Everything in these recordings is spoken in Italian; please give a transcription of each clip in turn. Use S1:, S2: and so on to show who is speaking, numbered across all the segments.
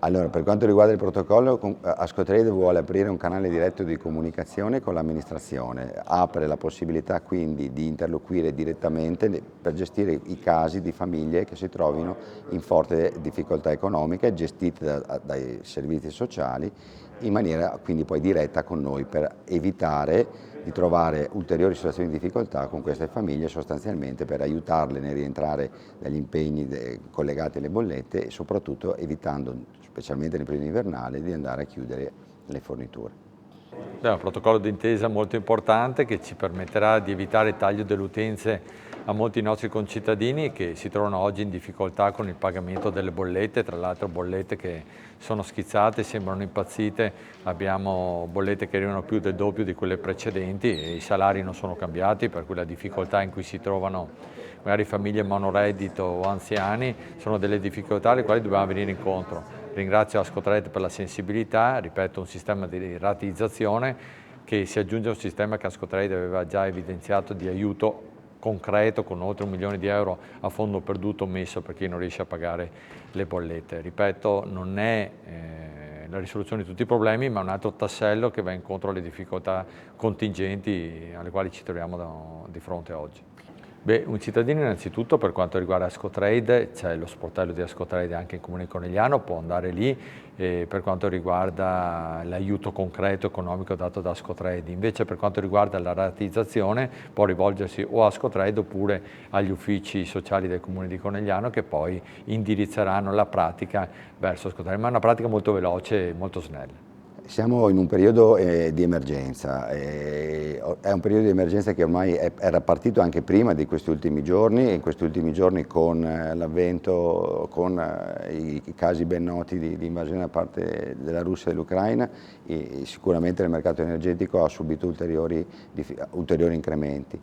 S1: Allora, per quanto riguarda il protocollo, Ascotrade vuole aprire un canale diretto di comunicazione con l'amministrazione, apre la possibilità quindi di interloquire direttamente per gestire i casi di famiglie che si trovino in forte difficoltà economica, gestite dai servizi sociali in maniera quindi poi diretta con noi per evitare di trovare ulteriori situazioni di difficoltà con queste famiglie, sostanzialmente per aiutarle nel rientrare dagli impegni collegati alle bollette e soprattutto evitando, specialmente nel periodo invernale, di andare a chiudere le forniture.
S2: È un protocollo d'intesa molto importante che ci permetterà di evitare il taglio delle utenze a molti nostri concittadini che si trovano oggi in difficoltà con il pagamento delle bollette, tra l'altro bollette che sono schizzate, sembrano impazzite, abbiamo bollette che arrivano più del doppio di quelle precedenti e i salari non sono cambiati, per cui la difficoltà in cui si trovano magari famiglie monoreddito o anziani sono delle difficoltà alle quali dobbiamo venire incontro. Ringrazio Ascotrade per la sensibilità, ripeto, un sistema di rateizzazione che si aggiunge a un sistema che Ascotrade aveva già evidenziato di aiuto concreto con oltre €1 milione a fondo perduto messo per chi non riesce a pagare le bollette. Ripeto, non è la risoluzione di tutti i problemi, ma un altro tassello che va incontro alle difficoltà contingenti alle quali ci troviamo di fronte oggi. Beh, un cittadino innanzitutto per quanto riguarda Ascotrade, c'è lo sportello di Ascotrade anche in Comune di Conegliano, può andare lì per quanto riguarda l'aiuto concreto economico dato da Ascotrade. Invece per quanto riguarda la rateizzazione può rivolgersi o a Ascotrade oppure agli uffici sociali del Comune di Conegliano che poi indirizzeranno la pratica verso Ascotrade, ma è una pratica molto veloce e molto snella.
S1: Siamo in un periodo di emergenza, è un periodo di emergenza che ormai era partito anche prima di questi ultimi giorni, e in questi ultimi giorni con l'avvento, con i casi ben noti di invasione da parte della Russia e dell'Ucraina, sicuramente il mercato energetico ha subito ulteriori incrementi.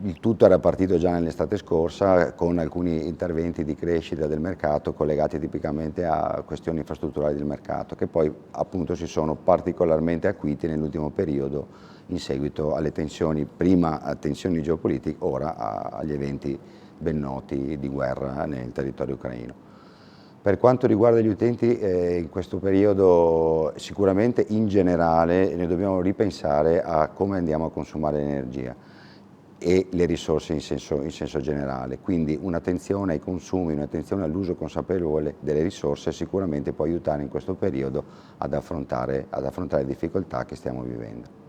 S1: Il tutto era partito già nell'estate scorsa con alcuni interventi di crescita del mercato collegati tipicamente a questioni infrastrutturali del mercato che poi appunto si sono particolarmente acuiti nell'ultimo periodo in seguito alle tensioni, prima a tensioni geopolitiche, ora agli eventi ben noti di guerra nel territorio ucraino. Per quanto riguarda gli utenti, in questo periodo sicuramente in generale ne dobbiamo ripensare a come andiamo a consumare l'energia e le risorse in senso generale, quindi un'attenzione ai consumi, un'attenzione all'uso consapevole delle risorse sicuramente può aiutare in questo periodo ad affrontare le difficoltà che stiamo vivendo.